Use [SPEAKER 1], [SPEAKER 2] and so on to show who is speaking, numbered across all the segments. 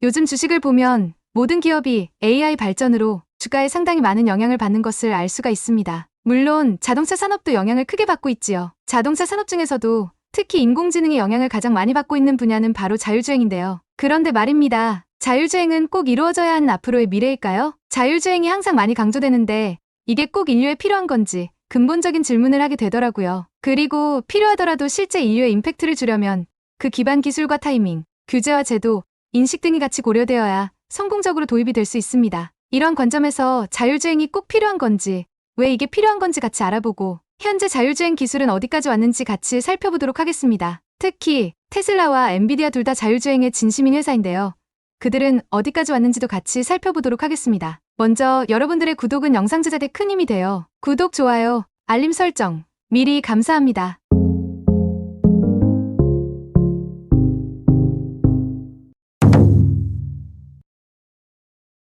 [SPEAKER 1] 요즘 주식을 보면 모든 기업이 AI 발전으로 주가에 상당히 많은 영향을 받는 것을 알 수가 있습니다. 물론 자동차 산업도 영향을 크게 받고 있지요. 자동차 산업 중에서도 특히 인공지능의 영향을 가장 많이 받고 있는 분야는 바로 자율주행인데요. 그런데 말입니다. 자율주행은 꼭 이루어져야 하는 앞으로의 미래일까요? 자율주행이 항상 많이 강조되는데 이게 꼭 인류에 필요한 건지 근본적인 질문을 하게 되더라고요. 그리고 필요하더라도 실제 인류의 임팩트를 주려면 그 기반 기술과 타이밍, 규제와 제도, 인식 등이 같이 고려되어야 성공적으로 도입이 될 수 있습니다. 이런 관점에서 자율주행이 꼭 필요한 건지, 왜 이게 필요한 건지 같이 알아보고 현재 자율주행 기술은 어디까지 왔는지 같이 살펴보도록 하겠습니다. 특히 테슬라와 엔비디아 둘 다 자율주행의 진심인 회사인데요. 그들은 어디까지 왔는지도 같이 살펴보도록 하겠습니다. 먼저 여러분들의 구독은 영상 제작에 큰 힘이 돼요. 구독, 좋아요, 알림 설정 미리 감사합니다.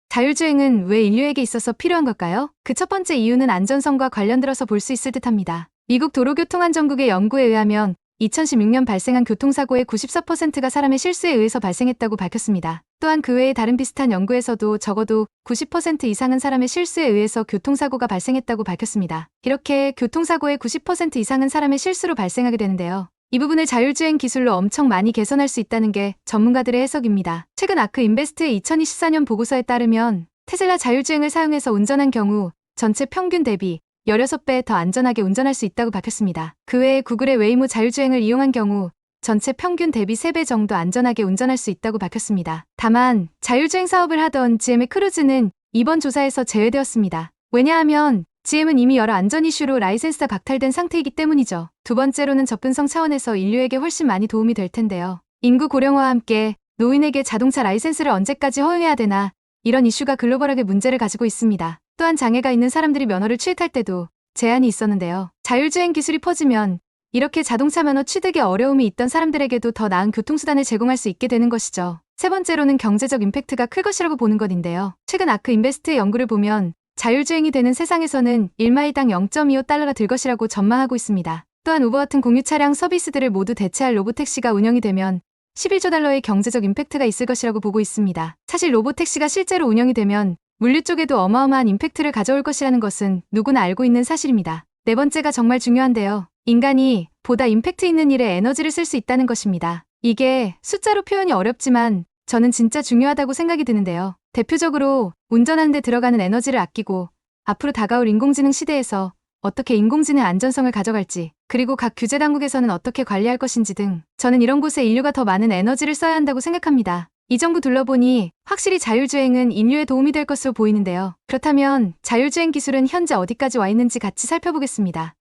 [SPEAKER 1] 자율주행은 왜 인류에게 있어서 필요한 걸까요? 그 첫 번째 이유는 안전성과 관련들어서 볼 수 있을 듯합니다. 미국 도로교통안전국의 연구에 의하면 2016년 발생한 교통사고의 94%가 사람의 실수에 의해서 발생했다고 밝혔습니다. 또한 그 외의 다른 비슷한 연구에서도 적어도 90% 이상은 사람의 실수에 의해서 교통사고가 발생했다고 밝혔습니다. 이렇게 교통사고의 90% 이상은 사람의 실수로 발생하게 되는데요. 이 부분을 자율주행 기술로 엄청 많이 개선할 수 있다는 게 전문가들의 해석입니다. 최근 아크 인베스트의 2024년 보고서에 따르면 테슬라 자율주행을 사용해서 운전한 경우 전체 평균 대비 16배 더 안전하게 운전할 수 있다고 밝혔습니다. 그 외에 구글의 웨이모 자율주행을 이용한 경우 전체 평균 대비 3배 정도 안전하게 운전할 수 있다고 밝혔습니다. 다만 자율주행 사업을 하던 GM의 크루즈는 이번 조사에서 제외되었습니다. 왜냐하면 GM은 이미 여러 안전 이슈로 라이센스가 박탈된 상태이기 때문이죠. 두 번째로는 접근성 차원에서 인류에게 훨씬 많이 도움이 될 텐데요. 인구 고령화와 함께 노인에게 자동차 라이센스를 언제까지 허용해야 되나, 이런 이슈가 글로벌하게 문제를 가지고 있습니다. 또한 장애가 있는 사람들이 면허를 취득할 때도 제한이 있었는데요. 자율주행 기술이 퍼지면 이렇게 자동차 면허 취득에 어려움이 있던 사람들에게도 더 나은 교통수단을 제공할 수 있게 되는 것이죠. 세 번째로는 경제적 임팩트가 클 것이라고 보는 것인데요. 최근 아크 인베스트의 연구를 보면 자율주행이 되는 세상에서는 1마일당 0.25달러가 들 것이라고 전망하고 있습니다. 또한 우버 같은 공유 차량 서비스들을 모두 대체할 로보택시가 운영이 되면 11조 달러의 경제적 임팩트가 있을 것이라고 보고 있습니다. 사실 로보택시가 실제로 운영이 되면 물류 쪽에도 어마어마한 임팩트를 가져올 것이라는 것은 누구나 알고 있는 사실입니다. 네 번째가 정말 중요한데요. 인간이 보다 임팩트 있는 일에 에너지를 쓸 수 있다는 것입니다. 이게 숫자로 표현이 어렵지만 저는 진짜 중요하다고 생각이 드는데요. 대표적으로 운전하는 데 들어가는 에너지를 아끼고 앞으로 다가올 인공지능 시대에서 어떻게 인공지능 안전성을 가져갈지, 그리고 각 규제 당국에서는 어떻게 관리할 것인지 등 저는 이런 곳에 인류가 더 많은 에너지를 써야 한다고 생각합니다. 이 정도 둘러보니 확실히 자율주행은 인류에 도움이 될 것으로 보이는데요. 그렇다면 자율주행 기술은 현재 어디까지 와 있는지 같이 살펴보겠습니다.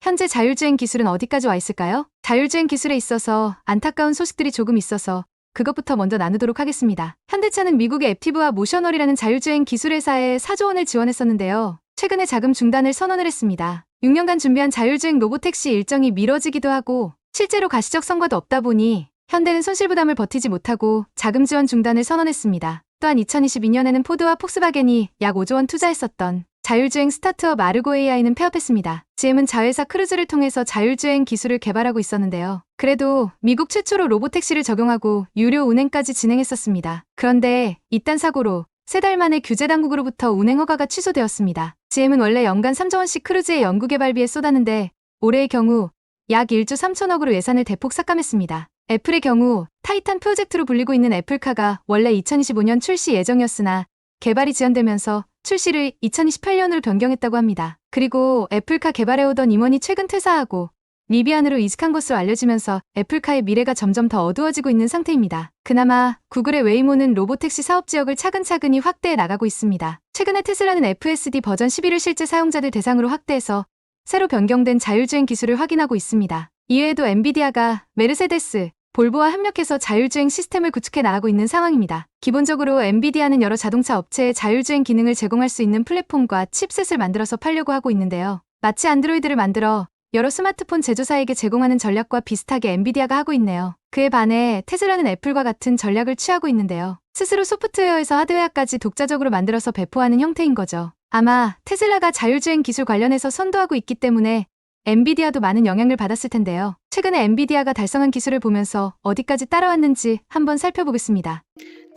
[SPEAKER 1] 현재 자율주행 기술은 어디까지 와 있을까요? 자율주행 기술에 있어서 안타까운 소식들이 조금 있어서 그것부터 먼저 나누도록 하겠습니다. 현대차는 미국의 앱티브와 모셔널이라는 자율주행 기술 회사에 4조 원을 지원했었는데요. 최근에 자금 중단을 선언을 했습니다. 6년간 준비한 자율주행 로보택시 일정이 미뤄지기도 하고 실제로 가시적 성과도 없다 보니 현대는 손실 부담을 버티지 못하고 자금 지원 중단을 선언했습니다. 또한 2022년에는 포드와 폭스바겐이 약 5조 원 투자했었던 자율주행 스타트업 아르고 AI는 폐업했습니다. GM은 자회사 크루즈를 통해서 자율주행 기술을 개발하고 있었는데요. 그래도 미국 최초로 로보택시를 적용하고 유료 운행까지 진행했었습니다. 그런데 이딴 사고로 3달 만에 규제 당국으로부터 운행 허가가 취소되었습니다. GM은 원래 연간 3조 원씩 크루즈의 연구개발비에 쏟았는데 올해의 경우 약 1조 3천억으로 예산을 대폭 삭감했습니다. 애플의 경우 타이탄 프로젝트로 불리고 있는 애플카가 원래 2025년 출시 예정이었으나 개발이 지연되면서 출시를 2028년으로 변경했다고 합니다. 그리고 애플카 개발해오던 임원이 최근 퇴사하고 리비안으로 이직한 것으로 알려지면서 애플카의 미래가 점점 더 어두워지고 있는 상태입니다. 그나마 구글의 웨이모는 로보택시 사업 지역을 차근차근히 확대해 나가고 있습니다. 최근에 테슬라는 FSD 버전 11을 실제 사용자들 대상으로 확대해서 새로 변경된 자율주행 기술을 확인하고 있습니다. 이외에도 엔비디아가 메르세데스, 볼보와 협력해서 자율주행 시스템을 구축해 나가고 있는 상황입니다. 기본적으로 엔비디아는 여러 자동차 업체에 자율주행 기능을 제공할 수 있는 플랫폼과 칩셋을 만들어서 팔려고 하고 있는데요. 마치 안드로이드를 만들어 여러 스마트폰 제조사에게 제공하는 전략과 비슷하게 엔비디아가 하고 있네요. 그에 반해 테슬라는 애플과 같은 전략을 취하고 있는데요. 스스로 소프트웨어에서 하드웨어까지 독자적으로 만들어서 배포하는 형태인 거죠. 아마 테슬라가 자율주행 기술 관련해서 선도하고 있기 때문에 엔비디아도 많은 영향을 받았을 텐데요. 최근에 엔비디아가 달성한 기술을 보면서 어디까지 따라왔는지 한번 살펴보겠습니다.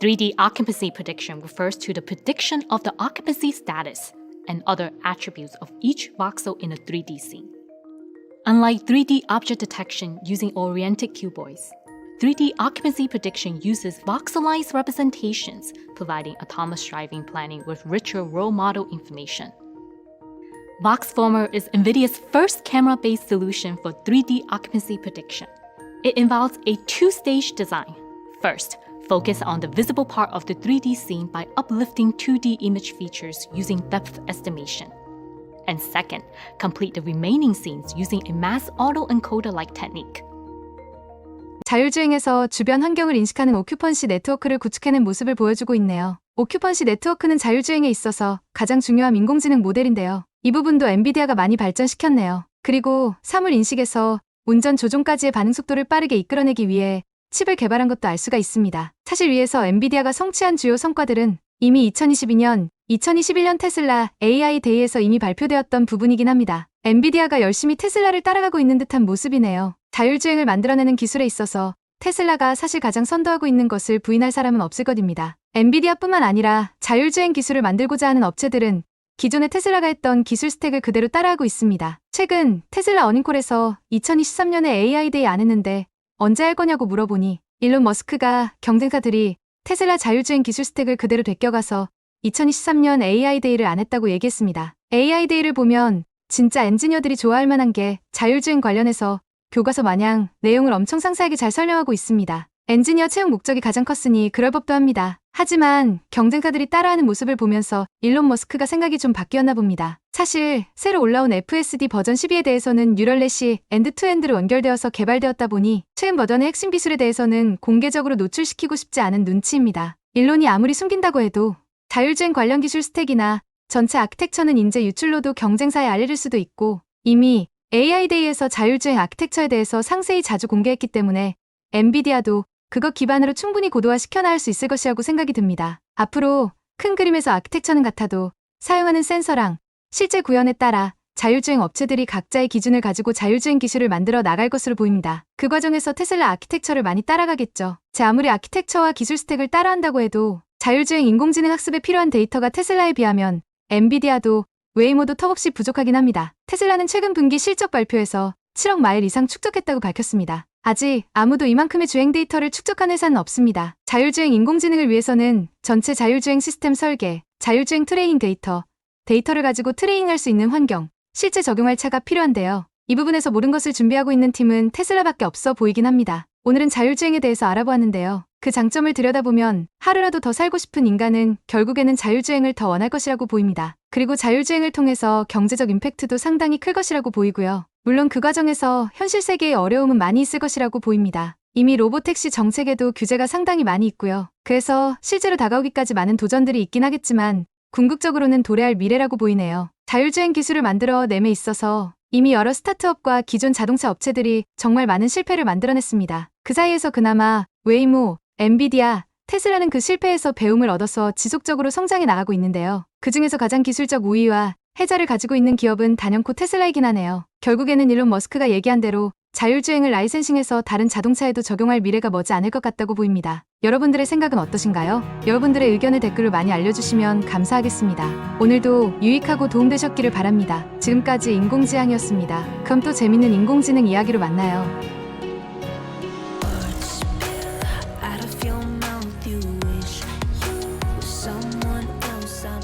[SPEAKER 2] 3D occupancy prediction refers to the prediction of the occupancy status and other attributes of each voxel in a 3D scene. Unlike 3D object detection using oriented cuboids, 3D occupancy prediction uses voxelized representations, providing autonomous driving planning with richer role model information. VoxFormer is NVIDIA's first camera-based solution for 3D occupancy prediction. It involves a two-stage design. First, focus on the visible part of the 3D scene by uplifting 2D image features using depth estimation. And second, complete the remaining scenes using a mass autoencoder-like technique.
[SPEAKER 1] 자율주행에서 주변 환경을 인식하는 오큐펀시 네트워크를 구축해낸 모습을 보여주고 있네요. 오큐펀시 네트워크는 자율주행에 있어서 가장 중요한 인공지능 모델인데요. 이 부분도 엔비디아가 많이 발전시켰네요. 그리고 사물 인식에서 운전 조종까지의 반응 속도를 빠르게 이끌어내기 위해 칩을 개발한 것도 알 수가 있습니다. 사실 위에서 엔비디아가 성취한 주요 성과들은 이미 2022년, 2021년 테슬라 AI 데이에서 이미 발표되었던 부분이긴 합니다. 엔비디아가 열심히 테슬라를 따라가고 있는 듯한 모습이네요. 자율주행을 만들어내는 기술에 있어서 테슬라가 사실 가장 선도하고 있는 것을 부인할 사람은 없을 것입니다. 엔비디아뿐만 아니라 자율주행 기술을 만들고자 하는 업체들은 기존의 테슬라가 했던 기술 스택을 그대로 따라하고 있습니다. 최근 테슬라 어닝콜에서 2023년에 AI 데이 안 했는데 언제 할 거냐고 물어보니 일론 머스크가 경쟁사들이 테슬라 자율주행 기술 스택을 그대로 되껴가서 2023년 AI 데이를 안 했다고 얘기했습니다. AI 데이를 보면 진짜 엔지니어들이 좋아할 만한 게 자율주행 관련해서 교과서 마냥 내용을 엄청 상세하게 잘 설명하고 있습니다. 엔지니어 채용 목적이 가장 컸으니 그럴 법도 합니다. 하지만 경쟁사들이 따라하는 모습을 보면서 일론 머스크가 생각이 좀 바뀌었나 봅니다. 사실 새로 올라온 FSD 버전 12에 대해서는 뉴럴넷이 엔드-투-엔드로 연결되어서 개발되었다 보니 최근 버전의 핵심 기술에 대해서는 공개적으로 노출시키고 싶지 않은 눈치입니다. 일론이 아무리 숨긴다고 해도 자율주행 관련 기술 스택이나 전체 아키텍처는 인제 유출로도 경쟁사에 알릴 수도 있고 이미 AI 데이에서 자율주행 아키텍처에 대해서 상세히 자주 공개했기 때문에 엔비디아도 그것 기반으로 충분히 고도화시켜 나갈 수 있을 것이라고 생각이 듭니다. 앞으로 큰 그림에서 아키텍처는 같아도 사용하는 센서랑 실제 구현에 따라 자율주행 업체들이 각자의 기준을 가지고 자율주행 기술을 만들어 나갈 것으로 보입니다. 그 과정에서 테슬라 아키텍처를 많이 따라가겠죠. 제 아무리 아키텍처와 기술 스택을 따라한다고 해도 자율주행 인공지능 학습에 필요한 데이터가 테슬라에 비하면 엔비디아도 웨이모도 턱없이 부족하긴 합니다. 테슬라는 최근 분기 실적 발표에서 7억 마일 이상 축적했다고 밝혔습니다. 아직 아무도 이만큼의 주행 데이터를 축적한 회사는 없습니다. 자율주행 인공지능을 위해서는 전체 자율주행 시스템 설계, 자율주행 트레이닝 데이터를 가지고 트레이닝할 수 있는 환경, 실제 적용할 차가 필요한데요. 이 부분에서 모든 것을 준비하고 있는 팀은 테슬라밖에 없어 보이긴 합니다. 오늘은 자율주행에 대해서 알아보았는데요. 그 장점을 들여다보면 하루라도 더 살고 싶은 인간은 결국에는 자율주행을 더 원할 것이라고 보입니다. 그리고 자율주행을 통해서 경제적 임팩트도 상당히 클 것이라고 보이고요. 물론 그 과정에서 현실 세계의 어려움은 많이 있을 것이라고 보입니다. 이미 로보택시 정책에도 규제가 상당히 많이 있고요. 그래서 실제로 다가오기까지 많은 도전들이 있긴 하겠지만 궁극적으로는 도래할 미래라고 보이네요. 자율주행 기술을 만들어 내에 있어서 이미 여러 스타트업과 기존 자동차 업체들이 정말 많은 실패를 만들어냈습니다. 그 사이에서 그나마 웨이모, 엔비디아, 테슬라는 그 실패에서 배움을 얻어서 지속적으로 성장해 나가고 있는데요. 그 중에서 가장 기술적 우위와 해자를 가지고 있는 기업은 단연코 테슬라이긴 하네요. 결국에는 일론 머스크가 얘기한 대로 자율주행을 라이센싱해서 다른 자동차에도 적용할 미래가 머지 않을 것 같다고 보입니다. 여러분들의 생각은 어떠신가요? 여러분들의 의견을 댓글로 많이 알려주시면 감사하겠습니다. 오늘도 유익하고 도움되셨기를 바랍니다. 지금까지 인공지향이었습니다. 그럼 또 재밌는 인공지능 이야기로 만나요.
[SPEAKER 3] Out of your mouth, you wish you were someone else. I'm